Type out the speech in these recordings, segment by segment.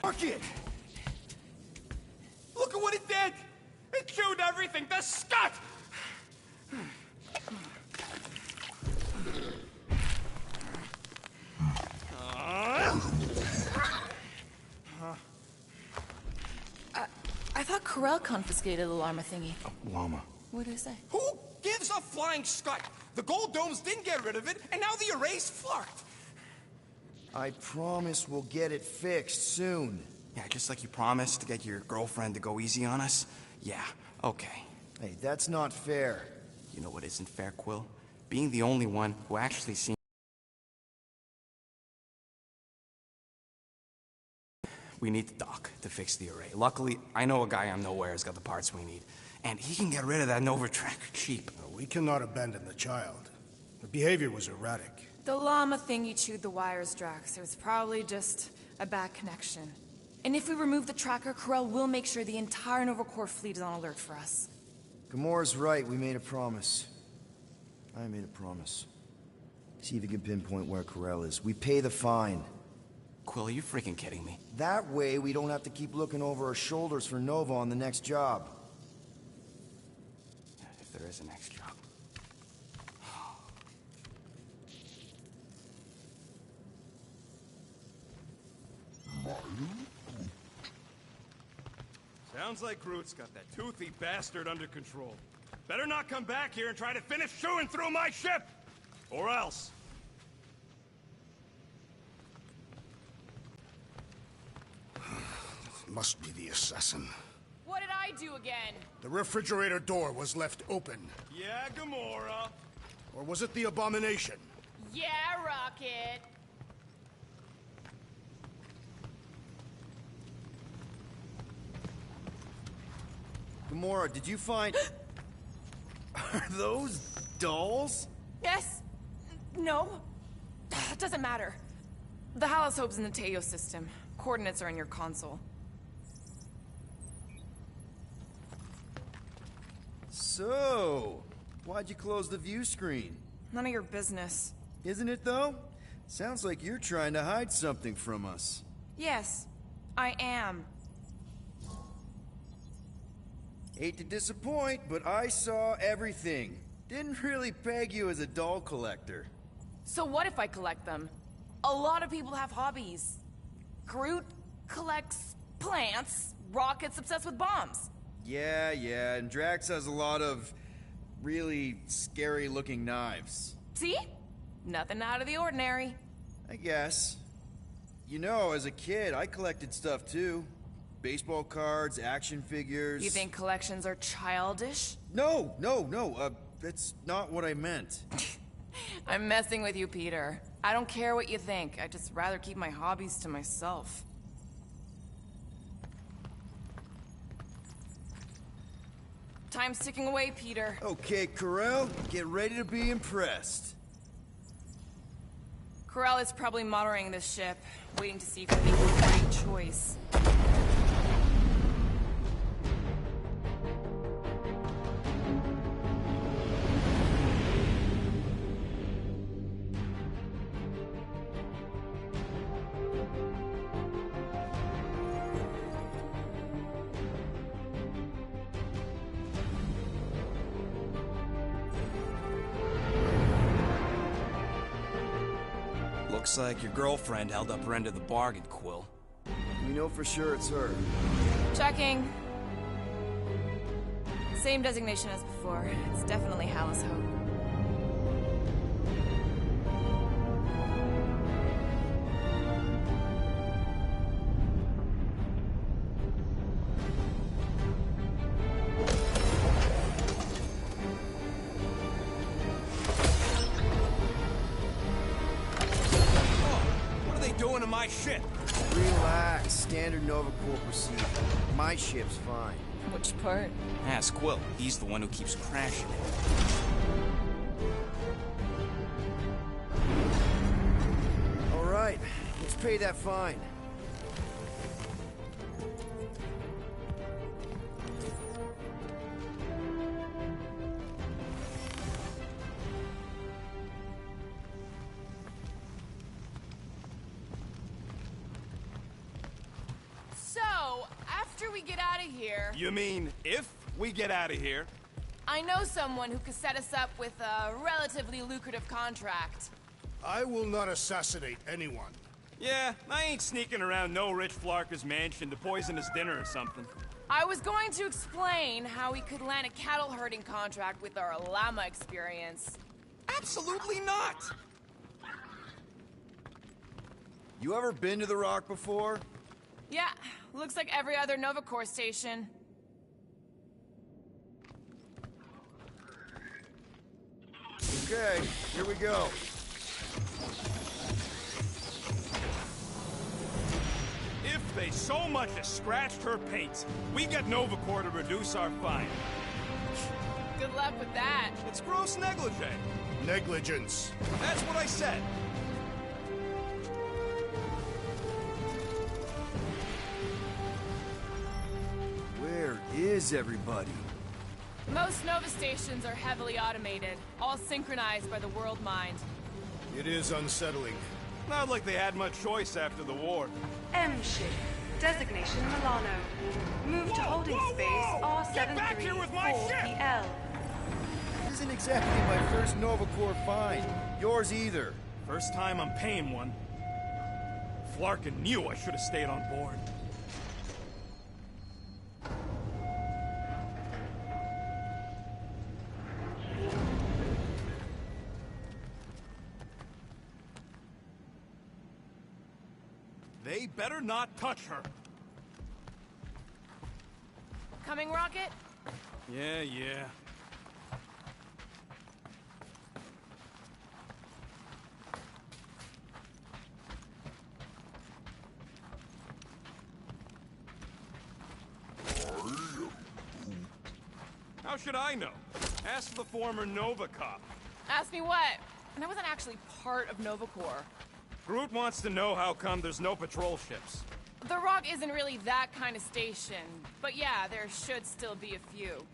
Mark it! Look at what it did! It chewed everything to scut! I thought Corel confiscated the llama thingy. Llama. What did I say? Who gives a flying scut? The gold domes didn't get rid of it, and now the array's fucked. I promise we'll get it fixed soon. Yeah, just like you promised to get your girlfriend to go easy on us? Yeah, okay. Hey, that's not fair. You know what isn't fair, Quill? Being the only one who actually seen... We need the dock to fix the array. Luckily, I know a guy on Nowhere has got the parts we need. And he can get rid of that Nova tracker cheap. We cannot abandon the child. The behavior was erratic. The llama thingy chewed the wires, Drax. It was probably just a bad connection. And if we remove the tracker, Corel will make sure the entire Nova Corps fleet is on alert for us. Gamora's right, we made a promise. I made a promise. See if you can pinpoint where Corel is. We pay the fine. Quill, are you freaking kidding me? That way, we don't have to keep looking over our shoulders for Nova on the next job. If there is a next job. Sounds like Groot's got that toothy bastard under control. Better not come back here and try to finish chewing through my ship! Or else. Must be the assassin. What did I do again? The refrigerator door was left open. Yeah, Gamora. Or was it the abomination? Yeah, Rocket. Gamora, did you find... Are those dolls? Yes. No. It doesn't matter. The Hallis Hope's in the Teo system. Coordinates are in your console. So, why'd you close the view screen? None of your business. Isn't it, though? Sounds like you're trying to hide something from us. Yes, I am. Hate to disappoint, but I saw everything. Didn't really peg you as a doll collector. So what if I collect them? A lot of people have hobbies. Groot collects plants, Rocket's obsessed with bombs. Yeah, and Drax has a lot of really scary-looking knives. See? Nothing out of the ordinary. I guess. You know, as a kid, I collected stuff too. Baseball cards, action figures... You think collections are childish? No, that's not what I meant. I'm messing with you, Peter. I don't care what you think. I'd just rather keep my hobbies to myself. Time's ticking away, Peter. Okay, Corel, get ready to be impressed. Corel is probably monitoring this ship, waiting to see if we make the right choice. Looks like your girlfriend held up her end of the bargain, Quill. We know for sure it's her. Checking. Same designation as before. It's definitely Hallis Hope. Doing to my ship? Relax. Standard Nova Corps procedure. My ship's fine. Which part? Ask Quill. He's the one who keeps crashing it. All right. Let's pay that fine. after we get out of here, You mean if we get out of here? I know someone who could set us up with a relatively lucrative contract. I will not assassinate anyone. Yeah, I ain't sneaking around no rich Flarker's mansion to poison his dinner or something. I was going to explain how we could land a cattle herding contract with our llama experience. Absolutely not! You ever been to the Rock before? Yeah, looks like every other Nova Corps station. Okay, here we go. If they so much as scratched her paint, we get Nova Corps to reduce our fine. Good luck with that. It's gross negligee. Negligence. That's what I said. Where is everybody? Most Nova stations are heavily automated, all synchronized by the World Mind. It is unsettling. Not like they had much choice after the war. M ship. Designation Milano. Move to holding space Get back here with my ship! R734PL. This isn't exactly my first Nova Corps find. Yours either. First time I'm paying one. Flarkin knew I should have stayed on board. They better not touch her. Coming, Rocket? Yeah. How should I know? Ask the former Nova cop. Ask me what? And I wasn't actually part of Nova Corps. Groot wants to know how come there's no patrol ships. The Rock isn't really that kind of station, but yeah, there should still be a few.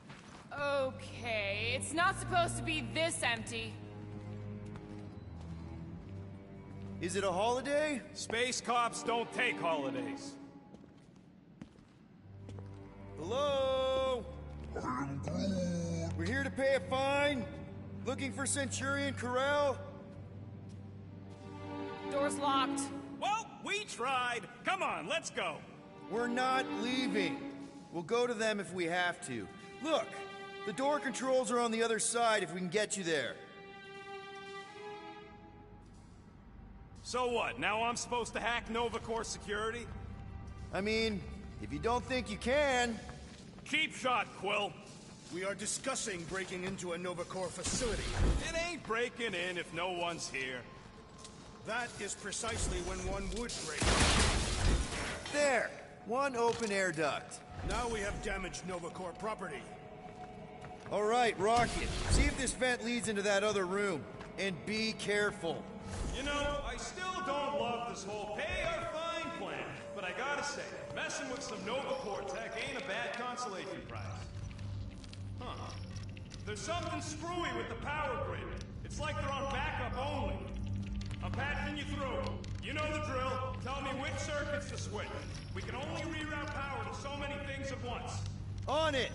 Okay, it's not supposed to be this empty. Is it a holiday? Space cops don't take holidays. Hello? We're here to pay a fine. Looking for Centurion Corell? Door's locked. Well, we tried. Come on, let's go. We're not leaving. We'll go to them if we have to. Look, the door controls are on the other side if we can get you there. So what, now I'm supposed to hack Nova Corps security? I mean, if you don't think you can... Cheap shot, Quill. We are discussing breaking into a Nova Corps facility. It ain't breaking in if no one's here. That is precisely when one would break. There! One open air duct. Now we have damaged Nova Corps property. All right, Rocket. See if this vent leads into that other room. And be careful. You know, I still don't love this whole pay or fine plan, but I gotta say, messing with some Nova Corps tech ain't a bad consolation prize. Huh. There's something screwy with the power grid. It's like they're on backup only. I'm patching you through. You know the drill. Tell me which circuits to switch. We can only reroute power to so many things at once. On it!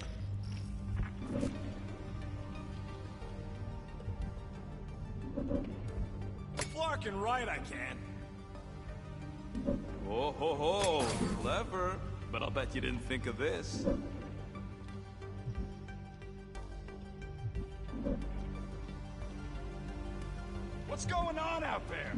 Flarkin right, I can. Oh ho ho, clever. But I'll bet you didn't think of this. What's going on out there?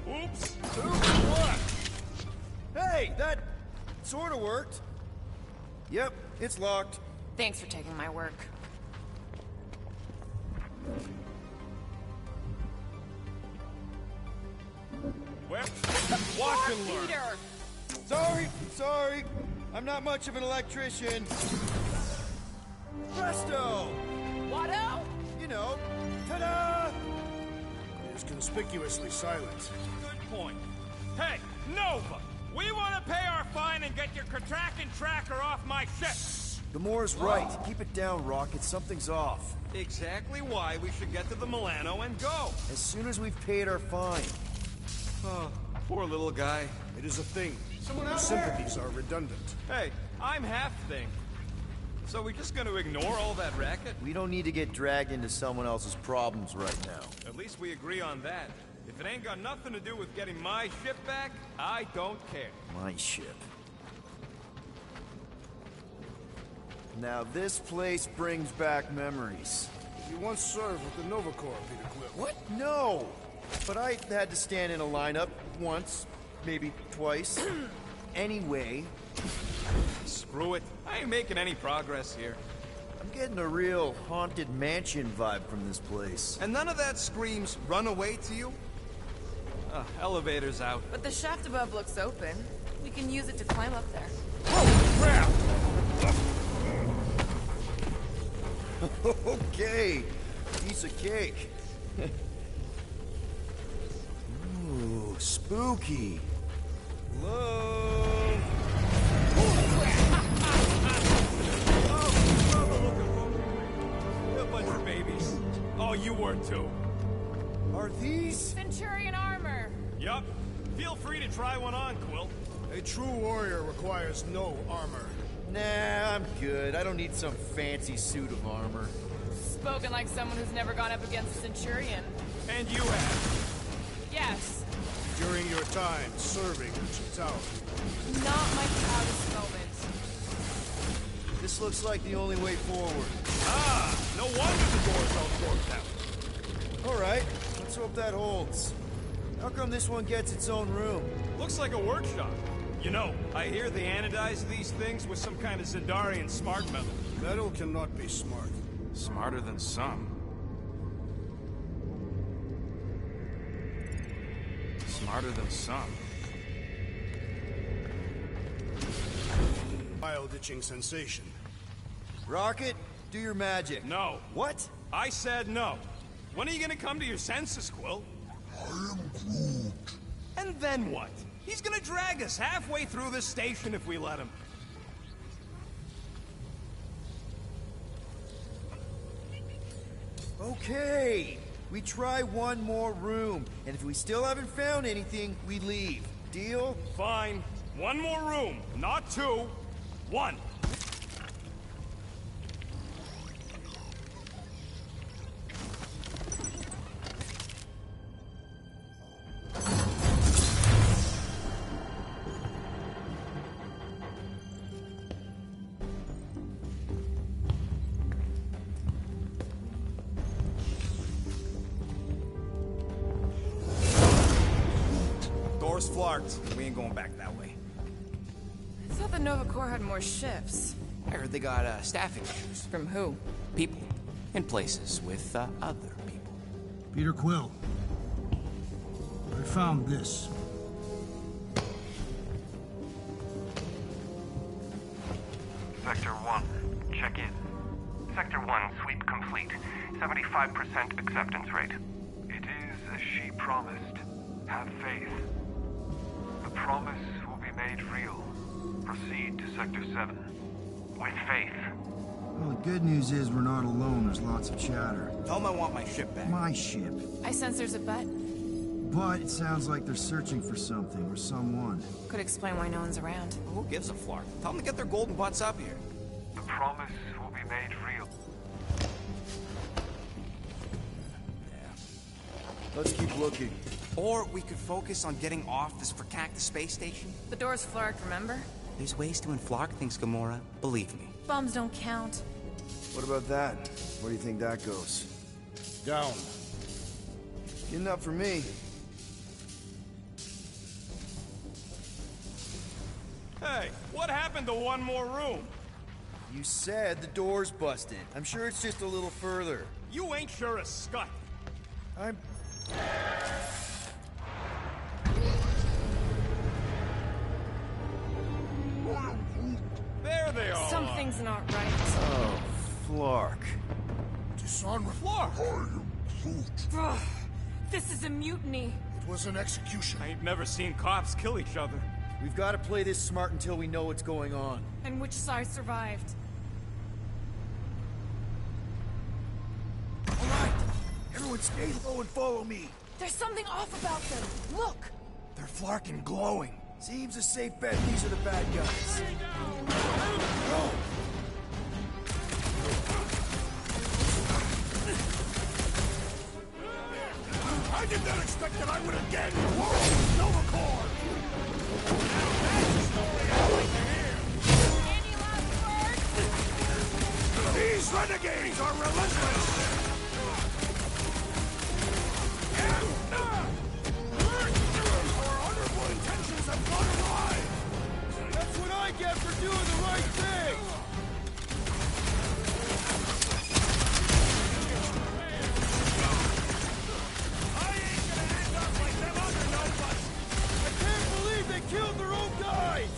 Oops! What? Hey, that sort of worked. Yep, it's locked. Thanks for taking my work. Well, watch and learn. Peter! Sorry. I'm not much of an electrician. Presto! Watto? You know, ta-da! It is conspicuously silent. Good point. Hey, Nova! We want to pay our fine and get your Kraken tracker off my ship! Gamora's right. Keep it down, Rocket. Something's off. Exactly why we should get to the Milano and go. As soon as we've paid our fine. Oh, poor little guy. It is a thing. Your sympathies are redundant. Hey, I'm half thing. So we just gonna ignore all that racket? We don't need to get dragged into someone else's problems right now. At least we agree on that. If it ain't got nothing to do with getting my ship back, I don't care. My ship. Now this place brings back memories. You once served with the Nova Corps, Peter Quill. What? No! But I had to stand in a lineup once, maybe twice. Anyway, Screw it. I ain't making any progress here. I'm getting a real haunted mansion vibe from this place. And none of that screams run away to you? Elevator's out. But the shaft above looks open. We can use it to climb up there. Crap! Okay, piece of cake. Ooh, spooky. Hello? A bunch of babies. Oh, you were too. Are these? Centurion armor! Yup. Feel free to try one on, Quill. A true warrior requires no armor. Nah, I'm good. I don't need some fancy suit of armor. Spoken like someone who's never gone up against a Centurion. And you have. Yes, During your time serving in Chitauri. not my proudest moment. This looks like the only way forward. Ah, no wonder the door's all forked out. All right, let's hope that holds. How come this one gets its own room? Looks like a workshop. You know, I hear they anodize these things with some kind of Zendarian smart metal. Metal cannot be smart. Smarter than some. Smarter than some. Wild-itching sensation. Rocket, do your magic. No. What? I said no. When are you gonna come to your senses, Quill? I am Groot. And then what? He's gonna drag us halfway through this station if we let him. Okay, we try one more room, and if we still haven't found anything, we leave. Deal? Fine. One more room. Not two. One. Door's flarked. We ain't going back that way. I thought the Nova Corps had more ships. I heard they got staffing issues. From who? People in places with other people. Peter Quill. I found this. Sector 1, check in. Sector 1, sweep complete. 75% acceptance rate. It is as she promised. Have faith. The promise will be made real. Proceed to Sector 7. With faith. Well, the good news is we're not alone. There's lots of chatter. Tell them I want my ship back. My ship. I sense there's a bet. But it sounds like they're searching for something or someone. Could explain why no one's around. Who gives a flark? Tell them to get their golden butts up here. The promise will be made real. Let's keep looking. Or we could focus on getting off this Fracactus space station. The door's flarked, remember? There's ways to inflark things, Gamora. Believe me. Bombs don't count. What about that? Where do you think that goes? Down. Good enough for me. Hey, what happened to one more room? You said the door's busted. I'm sure it's just a little further. You ain't sure as scut. I'm... There they all Something's not right. Oh, Flark. Disarm. Flark! Ugh, this is a mutiny. It was an execution. I ain't never seen cops kill each other. We've got to play this smart until we know what's going on. And which side survived? Stay low and follow me. There's something off about them. Look! They're flarkin' glowing. Seems a safe bet these are the bad guys. Go! I did not expect that I would again quarrel with Nova Corps! Now that's a story I'd like to hear! Any last words? These renegades are relentless! Our honorable intentions have gone awry! That's what I get for doing the right thing! I ain't gonna end up like them other nobodies! I can't believe they killed their own guys!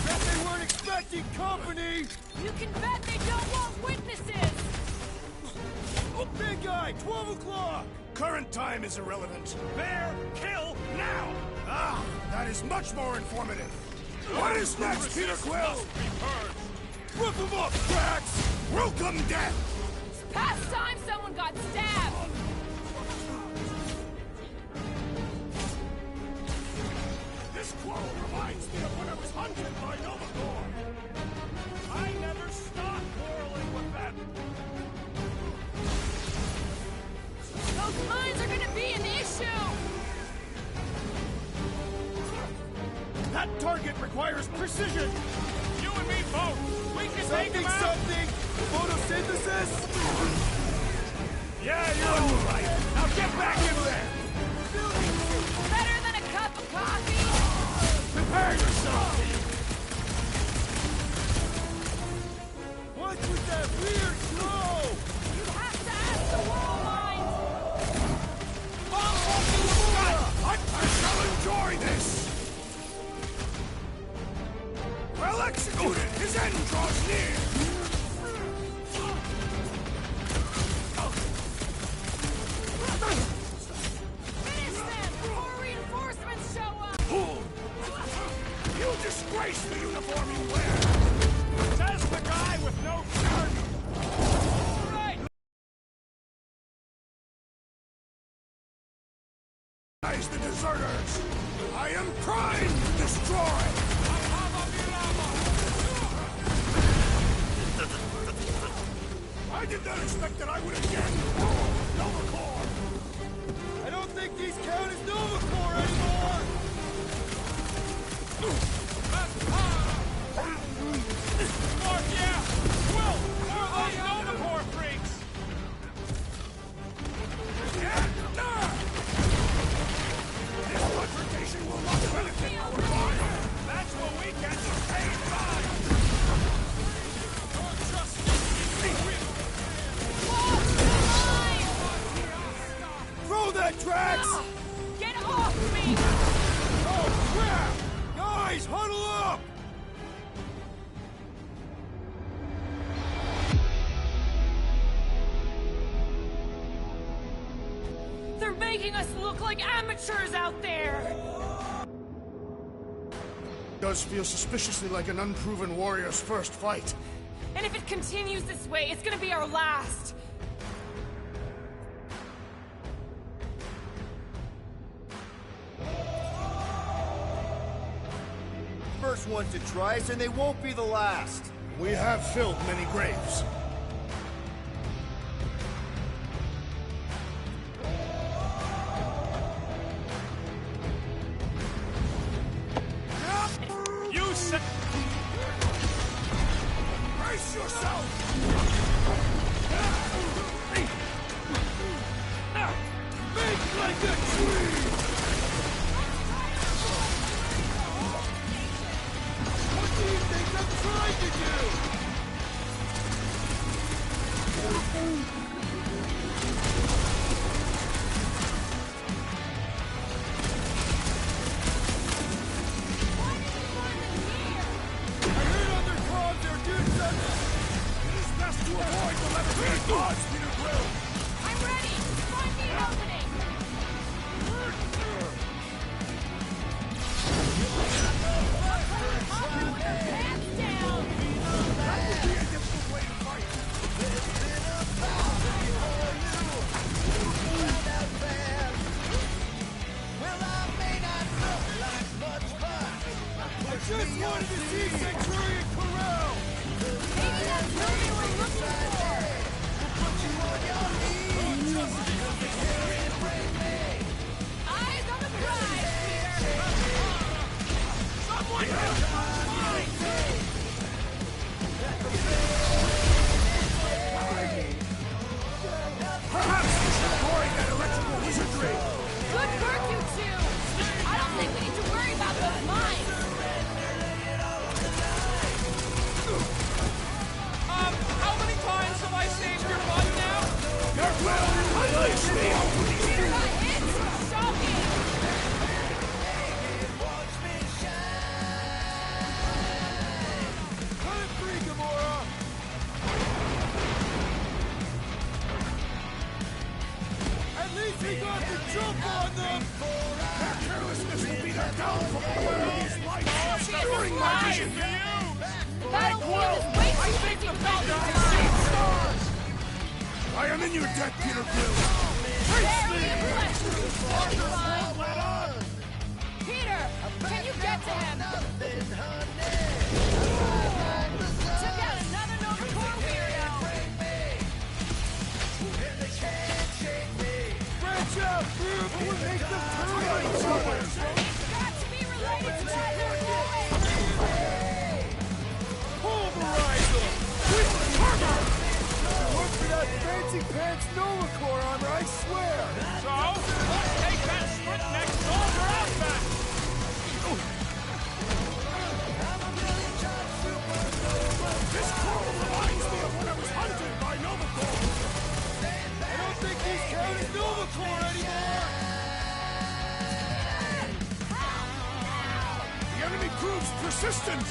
Bet they weren't expecting company! You can bet they don't want witnesses! Oh, big guy, 12 o'clock! Current time is irrelevant. Bear, kill, now! Ah, that is much more informative. What is next, Peter Quill? Rip him up, Drax! Welcome death! It's past time someone got stabbed! This quarrel reminds me of when I was hunted by Nova Corps. I never stopped quarreling with them. Those mines are gonna be an issue! That target requires precision. You and me both! We can take him out! Something! Photosynthesis? Yeah, you're all right! Now get back in there! Better than a cup of coffee! Prepare yourself! What's with that weird glow? You have to ask the wall mines! I shall enjoy this! Well executed! His end draws near! Finish them before reinforcements show up! Fool! You disgrace the uniform you wear! Says the guy with no shirt! Right! Guys, the deserters! I am primed to destroy! I did not expect that I would again quarrel with Nova Corps! I don't think these count as Nova Corps anymore! Mark, yeah! Will! More of those Nova Corps freaks! This confrontation will not benefit our fire! That's what we get for paying fines! Throw that, Drax! Get off me! Oh, crap! Guys, huddle up! They're making us look like amateurs out there! Does feel suspiciously like an unproven warrior's first fight. And if it continues this way, it's gonna be our last! First one to try us, and they won't be the last. We have filled many graves. You said... Brace yourself! Make like a tree! What do you think I'm trying to do? I heard on their comms they're doing something. It is best to avoid the levitating gods, Peter Quill. I'm ready! Find me an opening! Hands down! Jump on them! Their carelessness will be their downfall when these lights are obscuring my vision! That'll kill is way too busy without you. I am in your debt, Peter Quill! Peter, can you get to him? Took out another Nova Corps weirdo. Branch out, group! We'll make them turn on each other! Got to be related to that Nova. Pulverize them! With the turbo! Look for that fancy pants Nova Corps armor, I swear! So, let's take that sprint next over outback! This Corps reminds me of when I was hunted by Nova Corps! I don't think these count as Nova Corps anymore! The enemy proves persistent!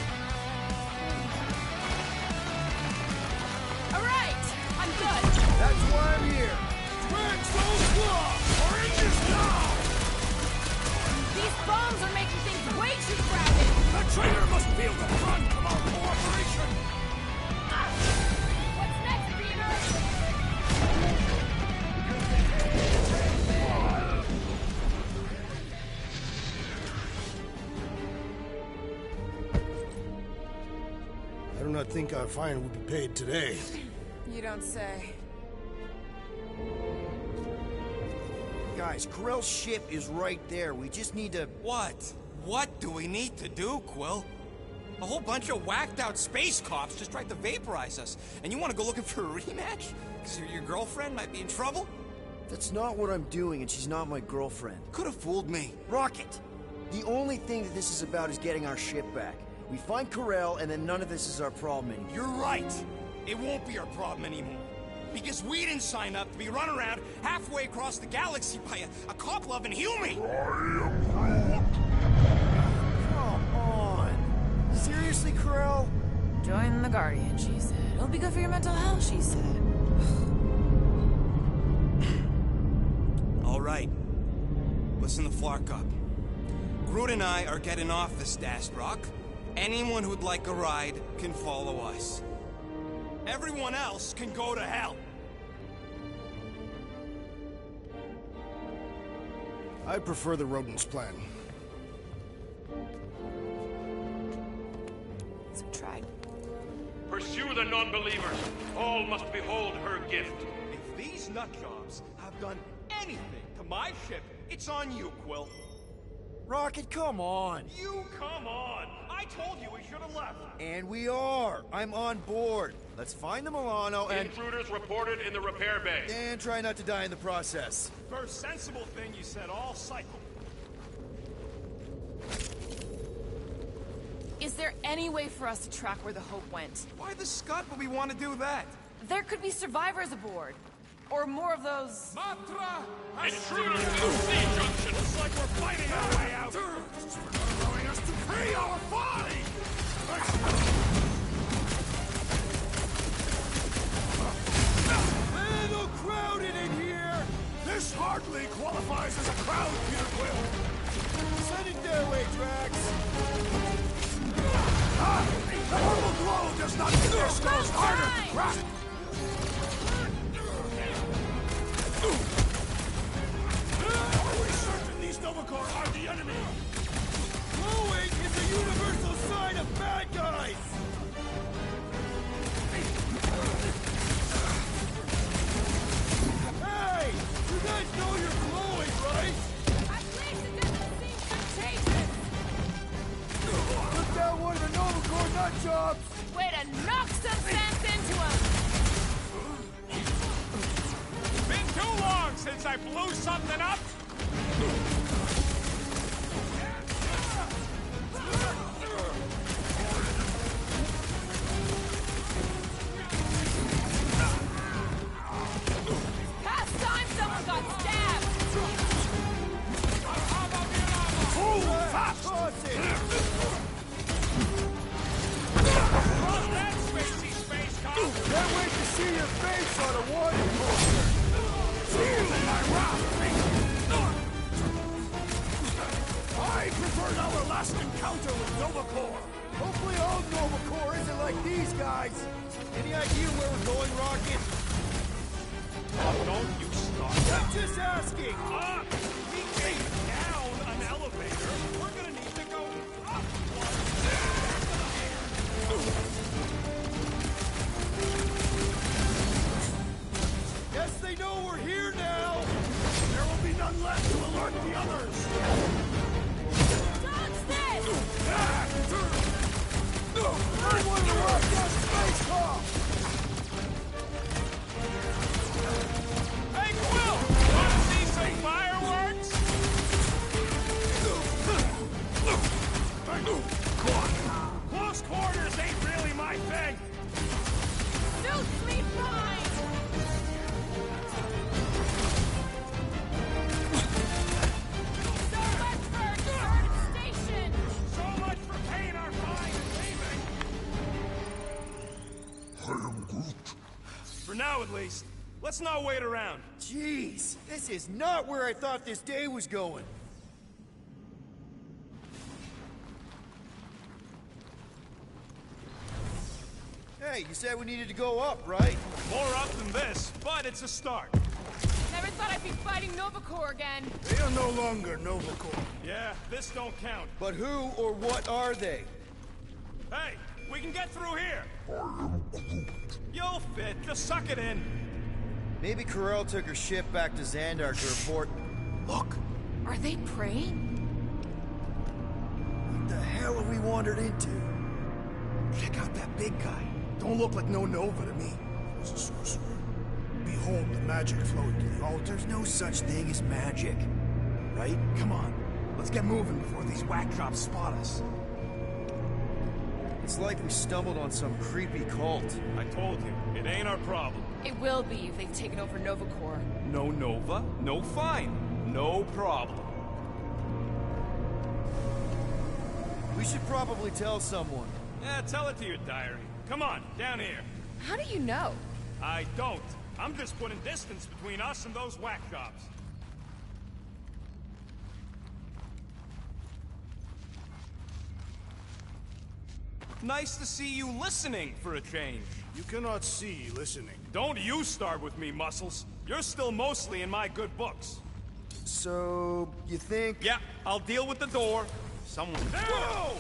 All right, I'm good. That's why I'm here! Drax those claws! Oranges now! These bombs are making things way too crowded. The traitor must feel the brunt of our cooperation! What's next, Peter? I do not think our fine will be paid today. You don't say. Guys, Corell's ship is right there. We just need to... What? What do we need to do, Quill? A whole bunch of whacked-out space cops just tried to vaporize us, and you want to go looking for a rematch? Because your girlfriend might be in trouble? That's not what I'm doing, and she's not my girlfriend. Could have fooled me. Rocket! The only thing that this is about is getting our ship back. We find Corell, and then none of this is our problem anymore. You're right. It won't be our problem anymore. Because we didn't sign up to be run around halfway across the galaxy by a cop-loving human. Come on! Seriously, Corell? Join the Guardian, she said. It'll be good for your mental health, she said. All right. Listen to Flark up. Groot and I are getting off this Dast Rock. Anyone who'd like a ride can follow us. Everyone else can go to hell. I prefer the rodents plan. So tried. Pursue the non-believers. All must behold her gift. If these nutjobs have done anything to my ship, it's on you, Quill. Rocket, come on! You come on! I told you we should have left. And we are! I'm on board. Let's find the Milano and... Intruders reported in the repair bay. And try not to die in the process. First sensible thing you said all cycle. Is there any way for us to track where the Hope went? Why the scut would we want to do that? There could be survivors aboard. Or more of those... Intruders to the C junction. It's like we're fighting our way out! Just for not allowing us to pay our fine! Man, so crowded in here! This hardly qualifies as a crowd, Peter Quill! Send it their way, Drax! Ah! The purple glow does not make their skulls harder to crack! Are we certain these Nova Corps are the enemy? Glowing is a universal sign of bad guys! Hey! You guys know you're glowing, right? At least it doesn't seem contagious! Took down one of the Nova Corps nut jobs! Way to knock some sense into him! Been too long since I blew something up! Past time someone got stabbed! Move fast! Toss it! Fuck that spacey space cop! Can't wait to see your face on a warning poster! Feel my wrath! remembered our last encounter with Nova Corps. Hopefully all Nova Corps isn't like these guys. Any idea where we're going, Rocket? Don't you start. I'm just asking. We came down an elevator. We're gonna need to go up one. Guess they know we're here now. There will be none left to alert the others. Dodge this! I want to rock that space car! Hey, Quill! Wanna see some fireworks? Close quarters ain't really my thing. Suits me fine! So much for Garden Station! So much for paying our fine and leaving. For now, at least. Let's not wait around. Jeez, this is not where I thought this day was going. Hey, you said we needed to go up, right? More up than this, but it's a start. Never thought I'd be fighting Nova Corps again. They are no longer Nova Corps. Yeah, this don't count. But who or what are they? Hey, we can get through here. You'll fit. Just suck it in. Maybe Corel took her ship back to Xandar to report. Look, Are they praying? What the hell have we wandered into? check out that big guy. Don't look like no Nova to me. He's a sorcerer. Behold the magic flowing to the altar. There's no such thing as magic, right? Come on, let's get moving before these whack drops spot us. It's like we stumbled on some creepy cult. I told you, it ain't our problem. It will be if they've taken over Nova Corps. No Nova, no fine. No problem. We should probably tell someone. Yeah, tell it to your diary. Come on, down here. How do you know? I don't. I'm just putting distance between us and those whack jobs. Nice to see you listening for a change. You cannot see listening. Don't you start with me, Muscles. You're still mostly in my good books. So, you think... Yeah, I'll deal with the door. Someone there! Whoa!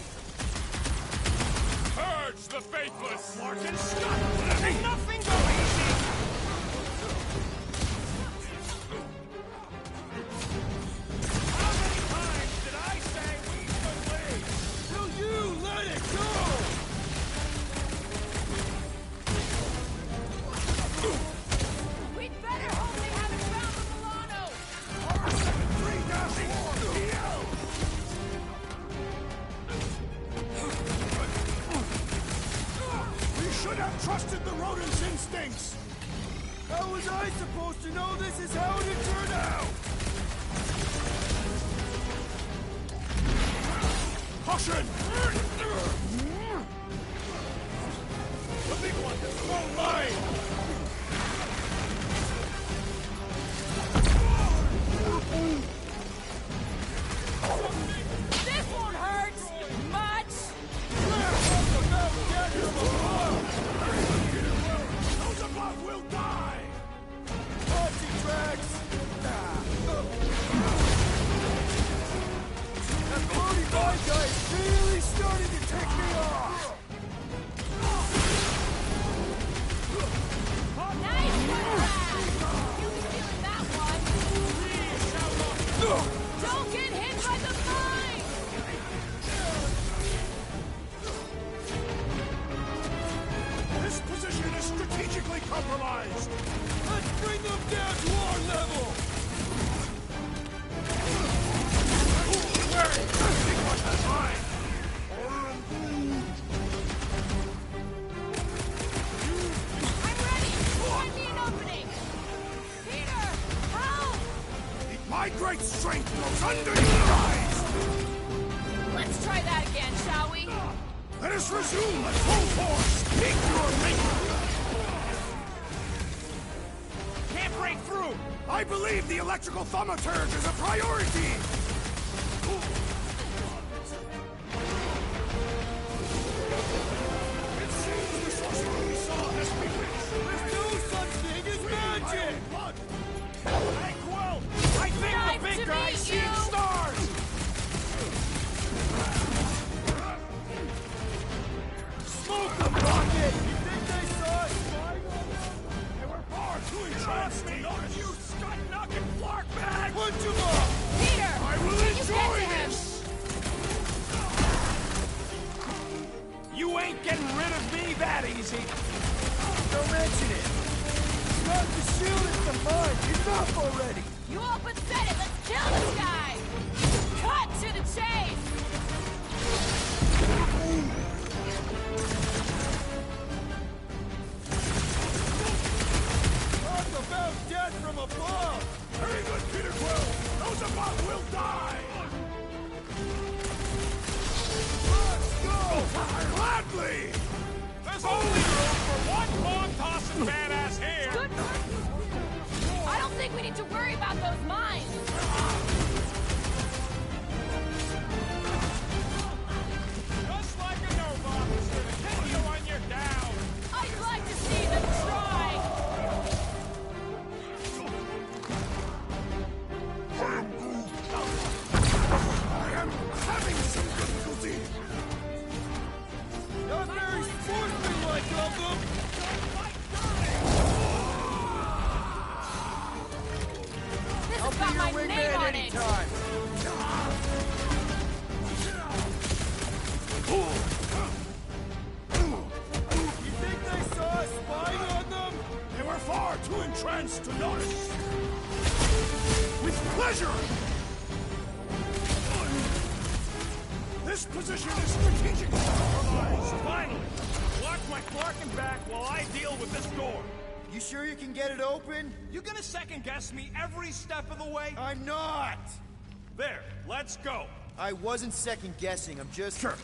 Purge the faithless! Martin, stop! Ain't nothing go easy! How many times did I say we should leave? Will you let it go? We'd better hope they haven't found the Milano! We should have trusted the rodent's instincts! How was I supposed to know this is how it would turn out? Caution! The big one is full line! This won't hurt! Much! Those above will die! Nazi tracks! That 45 guy is really starting to take me off! Nice one, Brad! You be feeling that one! Don't get hit by the mine! This position is strategically compromised! Let's bring them down to our level! Where is the big one has mine? I'm ready! Find me an opening! Peter! Help! My great strength goes underutilized! Let's try that again, shall we? Let us resume at full force! Take your mate! Can't break through! I believe the electrical thaumaturge is a priority! Don't mention it! Start the shield is the mine! Enough already! You all but said it! Let's kill this guy! Cut to the chase! Talk about death from above! Very good, Peter Quill! Those above will die! Let's go! Gladly! There's only room for one bomb-tossing badass here! Good. I don't think we need to worry about those mines! Just like a Nova officer to kill you when you're down! I'd like to see them try! I am having some difficulty! Not very sportsmanlike of them! This I'll has be got your my name wingman on it! anytime! You think they saw us spying on them? They were far too entranced to notice! With pleasure! This position is strategically compromised! Finally! Watch my Clarkin back while I deal with this door! You sure you can get it open? You gonna second-guess me every step of the way? I'm not! There, let's go! I wasn't second-guessing, I'm just... Sure.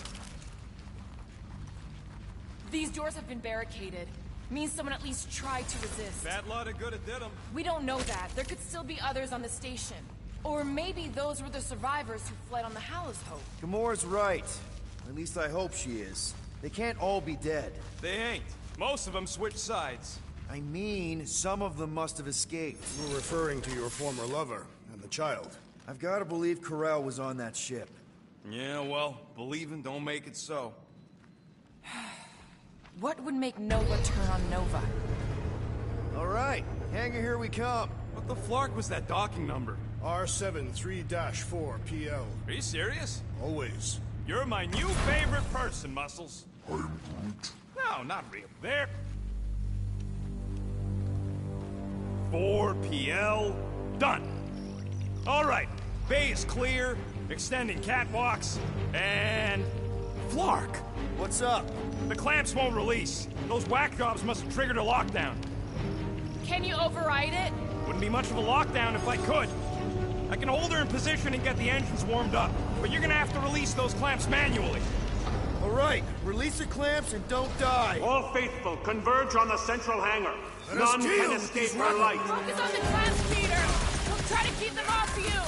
These doors have been barricaded. Means someone at least tried to resist. Bad lot of good it did them. We don't know that. There could still be others on the station. Or maybe those were the survivors who fled on the Hallows Hope. Gamora's right. At least I hope she is. They can't all be dead. They ain't. Most of them switched sides. I mean, some of them must have escaped. We're referring to your former lover and the child. I've got to believe Corel was on that ship. Yeah, well, believing don't make it so. What would make Nova turn on Nova? All right, hangar, here we come. What the flark was that docking number? R73-4 PL. Are you serious? Always. You're my new favorite person, Muscles. I'm Groot. No, not real. There. 4PL. Done. All right. Bay is clear. Extending catwalks. And... Flark! What's up? The clamps won't release. Those whack jobs must have triggered a lockdown. Can you override it? Wouldn't be much of a lockdown if I could. I can hold her in position and get the engines warmed up, but you're gonna have to release those clamps manually. All right, release the clamps and don't die. All faithful, converge on the central hangar. Let us None deal can with escape these her light. Focus on the clamps, Peter! We'll try to keep them off you!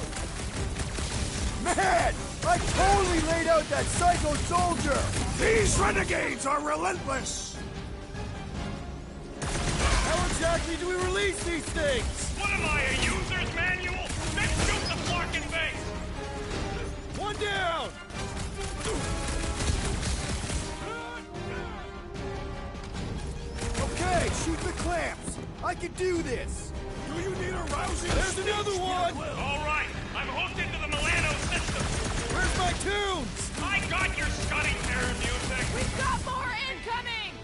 Man! I totally laid out that psycho soldier! These renegades are relentless! How exactly do we release these things? What am I, a user's manual? Then shoot the flark in face! One down! Okay, shoot the clamps! I can do this! Do you need a rousing There's another one! All right, I'm hooked into the Milano system. Where's my tunes? I got your Scotty Terror music. We've got more incoming!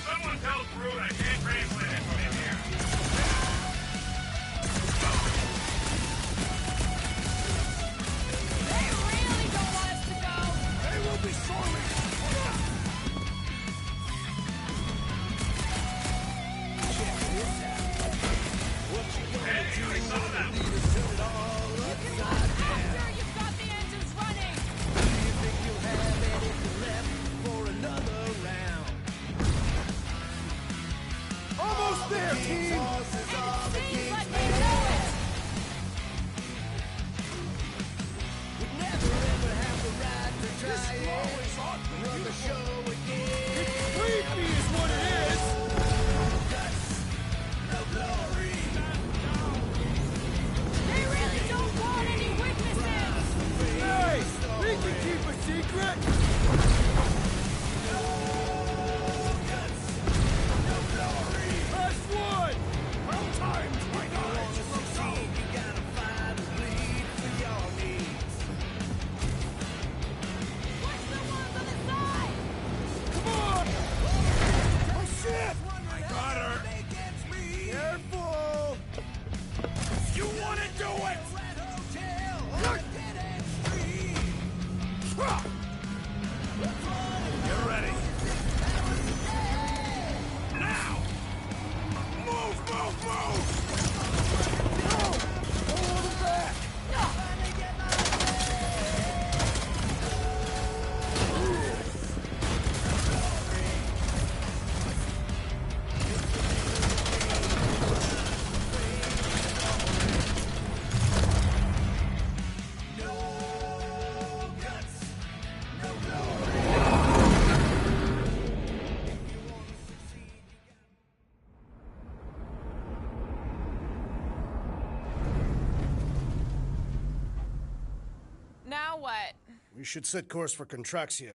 Someone tell Groot I can't translate it from in here. They really don't want us to go! They will be sorely... Hey, I saw that. After you've got the engines running! Almost there, team! And it seems like they know it! It's creepy is what it is! They really don't want any witnesses! Hey! We can keep a secret! Last one! Well timed, my guys! Let's go! Now what? We should set course for Contraxia.